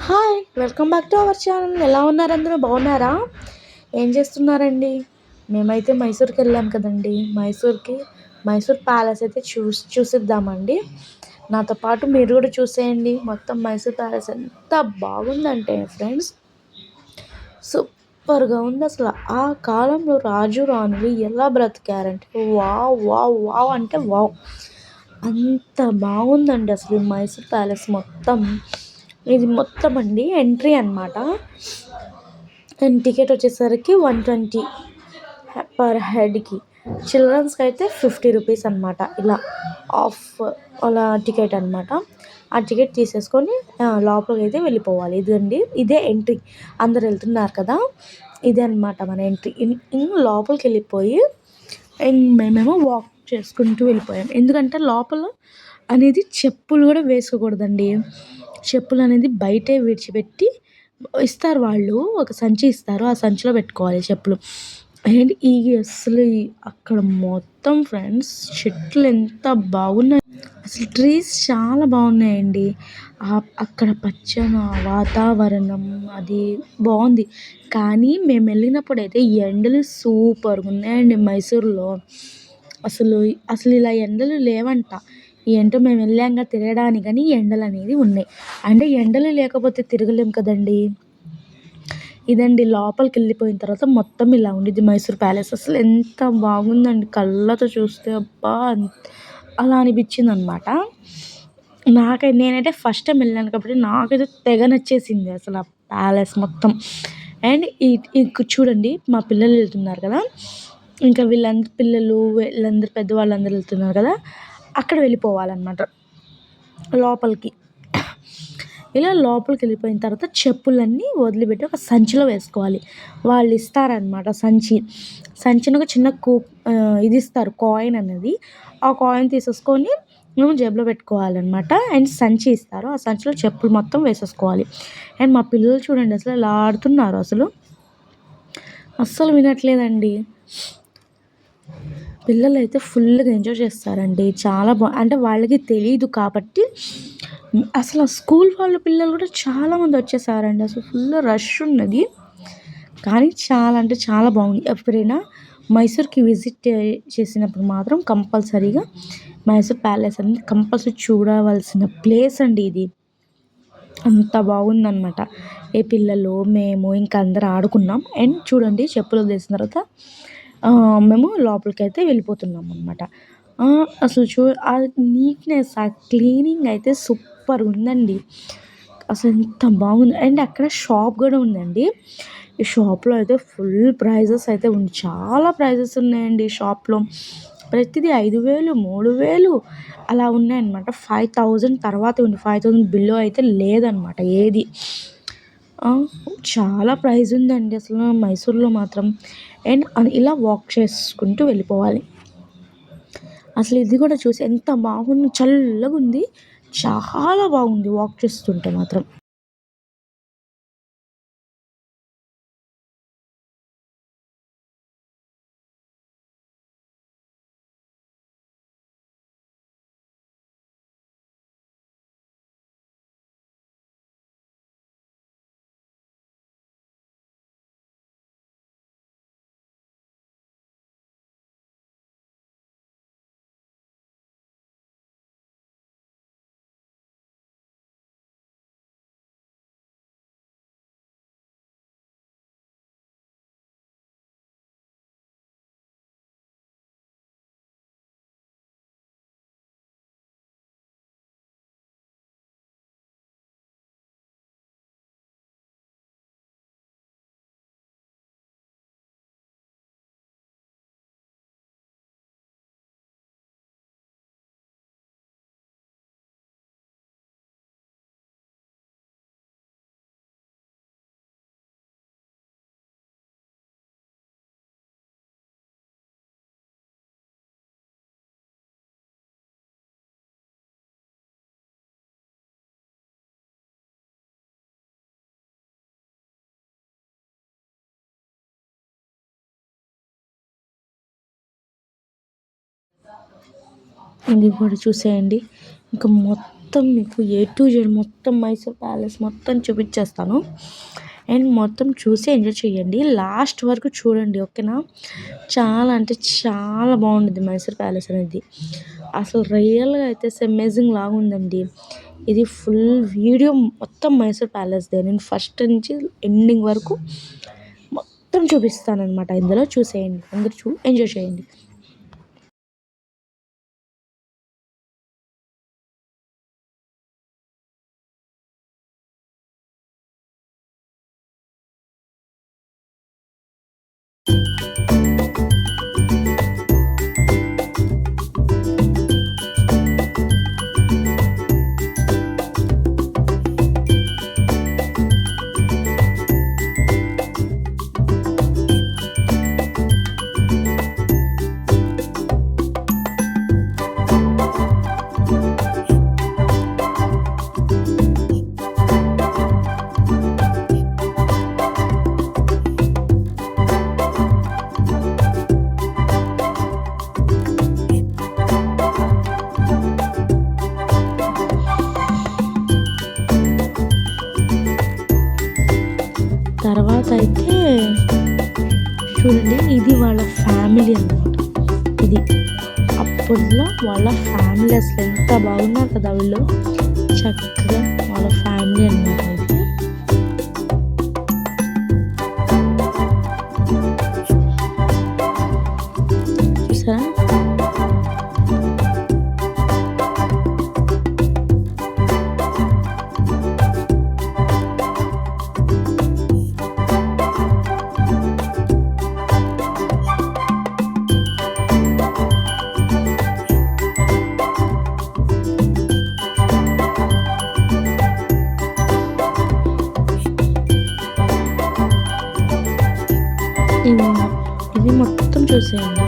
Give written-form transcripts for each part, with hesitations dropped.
Hi! Welcome back to our channel. ఎలా ఉన్నారు అందరూ బాగున్నారా? ఏం చేస్తున్నారండి? మేమైతే మైసూర్‌కెళ్ళాం కదండీ! మైసూర్ ప్యాలెస్ అయితే చూసిద్దామండి. నాతో పాటు మీరు కూడా చూసేయండి. మొత్తం మైసూర్ ప్యాలెస్ ఎంత బాగుందంటే ఫ్రెండ్స్, సూపర్‌గా ఉందసల. ఆ కాలంలో రాజు, రాణులు ఎలా బ్రతికారంటే వావ్! వావ్! వావ్! అంటే వావ్! అంత బాగుందండి అసలు ఈ మైసూర్ ప్యాలెస్ మొత్తం. ఇది మొత్తం అండి ఎంట్రీ అనమాట. అండ్ టికెట్ వచ్చేసరికి 120 పర్ హెడ్కి. చిల్డ్రన్స్కి అయితే 50 రూపీస్ అనమాట. ఇలా ఆఫ్ అలా టికెట్ అనమాట. ఆ టికెట్ తీసేసుకొని లోపలికి అయితే వెళ్ళిపోవాలి. ఇదండి, ఇదే ఎంట్రీ. అందరు వెళ్తున్నారు కదా, ఇదే అనమాట మన ఎంట్రీ. లోపలికి వెళ్ళిపోయి మేమేమో వాక్ చేసుకుంటూ వెళ్ళిపోయాం. ఎందుకంటే లోపల అనేది చెప్పులు కూడా వేసుకోకూడదండి. చెప్పులు అనేది బయటే విడిచిపెట్టి ఇస్తారు. వాళ్ళు ఒక సంచి ఇస్తారు, ఆ సంచిలో పెట్టుకోవాలి చెప్పులు. అండ్ అసలు అక్కడ మొత్తం ఫ్రెండ్స్ చెట్లు ఎంత బాగున్నాయి, అసలు ట్రీస్ చాలా బాగున్నాయండి. అక్కడ పచ్చని వాతావరణం అది బాగుంది. కానీ మేము వెళ్ళినప్పుడైతే ఎండలు సూపర్గా ఉన్నాయండి మైసూర్లో. అసలు అసలు ఇలా ఎండలు లేవంట. ఏంటో మేము వెళ్ళాక తిరగడానికని ఎండలు అనేది ఉన్నాయి. అంటే ఎండలు లేకపోతే తిరగలేం కదండి. ఇదండి, లోపలికి వెళ్ళిపోయిన తర్వాత మొత్తం ఇలా ఉండిద్ది మైసూర్ ప్యాలెస్. అసలు ఎంత బాగుందండి, కళ్ళతో చూస్తే అబ్బా అలా అనిపించింది అనమాట. నేనైతే ఫస్ట్ టైం వెళ్ళాను కాబట్టి నాకైతే తెగ నచ్చేసింది అసలు ఆ ప్యాలెస్ మొత్తం. అండ్ చూడండి, మా పిల్లలు వెళ్తున్నారు కదా, ఇంకా వీళ్ళందరూ పెద్దవాళ్ళందరూ వెళ్తున్నారు కదా, అక్కడ వెళ్ళిపోవాలన్నమాట లోపలికి. ఇలా లోపలికి వెళ్ళిపోయిన తర్వాత చెప్పులన్నీ వదిలిపెట్టి ఒక సంచిలో వేసుకోవాలి. వాళ్ళు ఇస్తారనమాట సంచిని ఒక చిన్న ఇది ఇస్తారు, కాయిన్ అనేది. ఆ కాయిన్ తీసేసుకొని మేము జేబులో పెట్టుకోవాలన్నమాట. అండ్ సంచి ఇస్తారు, ఆ సంచిలో చెప్పులు మొత్తం వేసేసుకోవాలి. అండ్ మా పిల్లలు చూడండి అసలు ఎలా ఆడుతున్నారు, అస్సలు వినట్లేదండి. పిల్లలు అయితే ఫుల్గా ఎంజాయ్ చేస్తారండి. చాలా అంటే వాళ్ళకి తెలియదు కాబట్టి. అసలు స్కూల్ వాళ్ళ పిల్లలు కూడా చాలామంది వచ్చేసారండి. అసలు ఫుల్ రష్ ఉన్నది. కానీ చాలా అంటే చాలా బాగుంది. ఎప్పుడైనా మైసూర్కి విజిట్ చేసినప్పుడు మాత్రం కంపల్సరీగా మైసూర్ ప్యాలెస్ అనేది కంపల్సరీ చూడవలసిన ప్లేస్ అండి ఇది. అంత బాగుందన్నమాట. పిల్లలు మేము ఇంకా అందరూ ఆడుకున్నాం. అండ్ చూడండి, చెప్పులు వదిలేసిన తర్వాత మేము లోపలికైతే వెళ్ళిపోతున్నాం అనమాట. అసలు ఆ నీట్నెస్, ఆ క్లీనింగ్ అయితే సూపర్ ఉందండి. అసలు ఎంత బాగుంది. అండ్ అక్కడ షాప్ కూడా ఉందండి. ఈ షాప్లో అయితే ఫుల్ ప్రైజెస్ అయితే ఉంది, చాలా ప్రైజెస్ ఉన్నాయండి ఈ షాప్లో. ప్రతిదీ 5,000, 3,000 అలా ఉన్నాయన్నమాట. 5,000 తర్వాత ఉంది, 5,000 బిలో అయితే లేదనమాట ఏది. చాలా ప్రైజ్ ఉందండి అసలు మైసూర్లో మాత్రం. అండ్ ఇలా వాక్ చేసుకుంటూ వెళ్ళిపోవాలి. అసలు ఇది కూడా చూసి ఎంత బాగుంది, చల్లగా ఉంది, చాలా బాగుంది వాక్ చేస్తుంటే మాత్రం. ఇది కూడా చూసేయండి. ఇంకా మొత్తం మీకు ఏ టు జెడ్ మొత్తం మైసూర్ ప్యాలెస్ మొత్తం చూపించేస్తాను. అండ్ మొత్తం చూసి ఎంజాయ్ చేయండి. లాస్ట్ వరకు చూడండి, ఓకేనా? చాలా అంటే చాలా బాగుంటుంది మైసూర్ ప్యాలెస్ అనేది. అసలు రియల్గా అయితే అమేజింగ్ లాగా ఉందండి. ఇది ఫుల్ వీడియో మొత్తం మైసూర్ ప్యాలెస్దే. నేను ఫస్ట్ నుంచి ఎండింగ్ వరకు మొత్తం చూపిస్తానన్నమాట. ఇందులో చూసేయండి, అందరూ ఎంజాయ్ చేయండి. తర్వాత అయితే చూడండి, ఇది వాళ్ళ ఫ్యామిలీ అన్నమాట. ఇది అప్పట్లో వాళ్ళ ఫ్యామిలీ, అసలు ఎంత బాగున్నారు కదా వీళ్ళు. చక్కగా వాళ్ళ ఫ్యామిలీ అన్నమాట ఇది. చూసారా? ఇది మొత్తం చూసేయండి.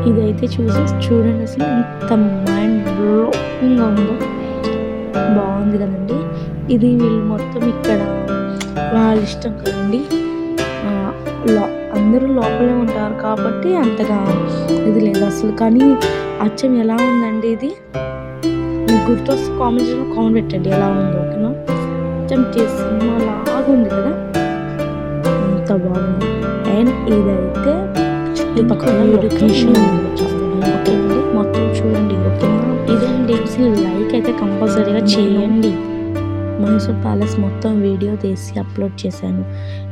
ఇదైతే చూడండి అసలు ఎంత మైండ్ బ్లోయింగ్గా ఉందో. బాగుంది కదండి. ఇది వీళ్ళు మొత్తం ఇక్కడ వాళ్ళ ఇష్టం కదండి. లో అందరూ లోపలే ఉంటారు కాబట్టి అంతగా ఇది లేదు అసలు. కానీ అచ్చం ఎలా ఉందండి ఇది, మీకు గుర్తొస్తే కామెంట్స్లో కామెంట్ పెట్టండి ఎలా ఉందో, ఓకేనా. అచ్చం సినిమా లాగా ఉంది కదా, అంత బాగుంది. అండ్ ఇదైతే చుట్టుపక్కల లొకేషన్ ఓకే అండి, మొత్తం చూడండి ఓకేనా. ఇదండి అసలు లైక్ అయితే కంపల్సరీగా చేయండి. మైసూర్ ప్యాలెస్ మొత్తం వీడియో తీసి అప్లోడ్ చేశాను.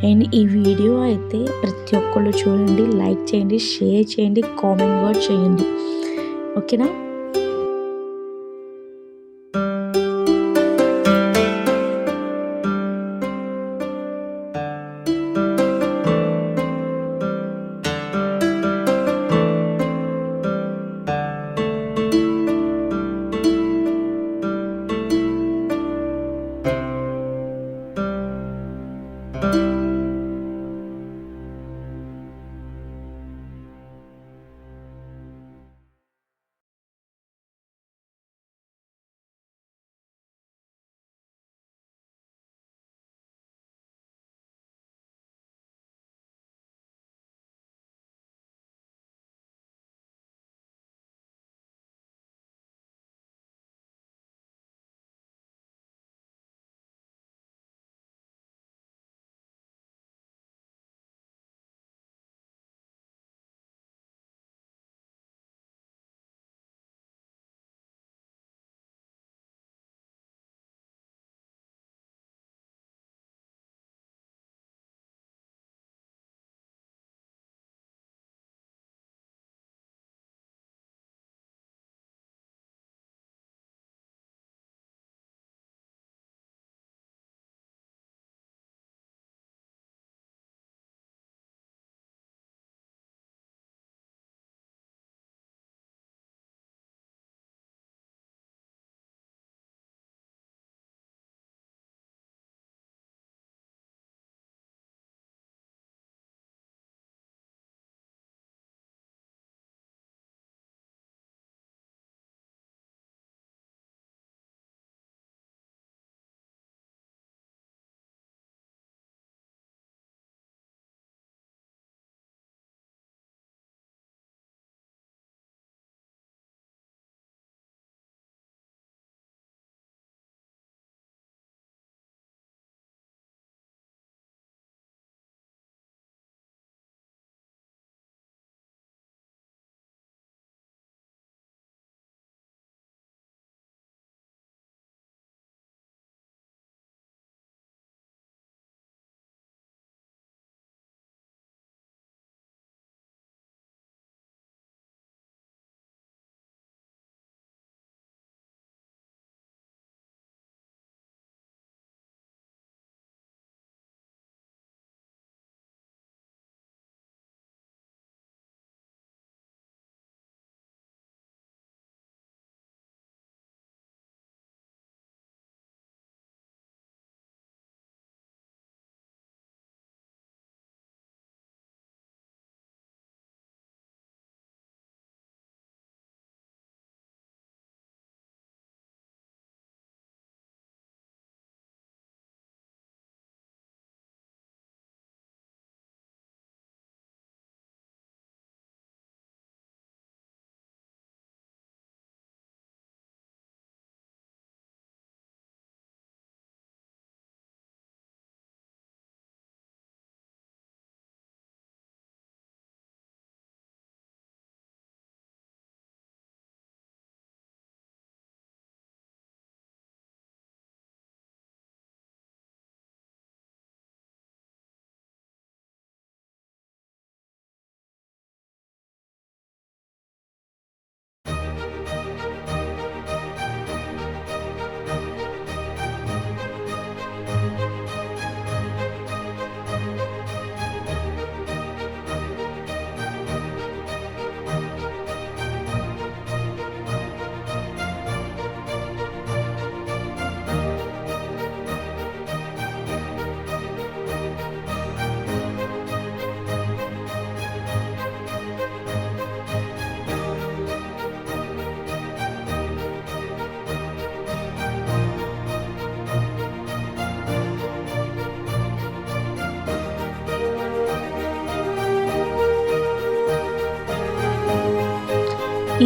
అండ్ ఈ వీడియో అయితే ప్రతి ఒక్కళ్ళు చూడండి, లైక్ చేయండి, షేర్ చేయండి, కామెంట్ కూడా చేయండి, ఓకేనా.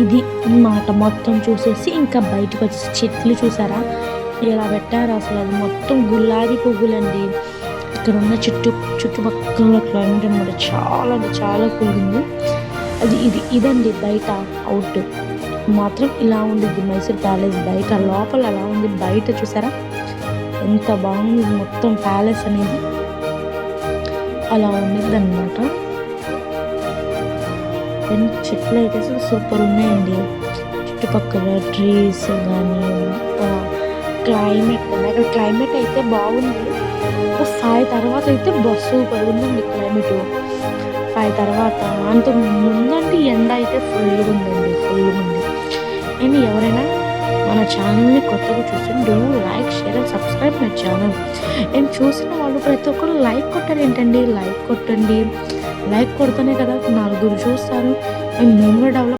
ఇది అన్నమాట. మొత్తం చూసేసి ఇంకా బయటకొచ్చేసి చెట్లు చూసారా? ఎలా పెట్టారో అసలు. అది మొత్తం గులాబీ పువ్వులండి. ఇక్కడున్న చుట్టుపక్కల క్లైమేట్ అనమాట. చాలా అంటే చాలా కూలుంది. ఇదండి బయట ఔట్. మాత్రం ఇలా ఉండిద్ది మైసూర్ ప్యాలెస్ బయట. లోపల అలా ఉంది. బయట చూసారా? ఎంత బాగుంది మొత్తం ప్యాలెస్ అనేది. అలా ఉండిద్దనమాట. చెట్లు అయితే అసలు సూపర్ ఉన్నాయండి. చుట్టుపక్కల ట్రీస్ కానీ క్లైమేట్ కానీ అక్కడ క్లైమేట్ అయితే బాగుంది. 5 తర్వాత అయితే సూపర్ ఉందండి క్లైమేట్. 5 తర్వాత అంతకు ముందంటే ఎండ అయితే ఫుల్గా ఉందండి. ఫుల్గా ఉంది. అండ్ ఎవరైనా మన ఛానల్ని కొత్తగా చూసి do like share and subscribe my channel. And చూసిన వాళ్ళు ప్రతి ఒక్కరు లైక్ కొట్టారు ఏంటండి? లైక్ కొట్టండి. లైక్ కొడితేనే కదా నలుగురు చూస్తారు. అండ్ మేము కూడా డెవలప్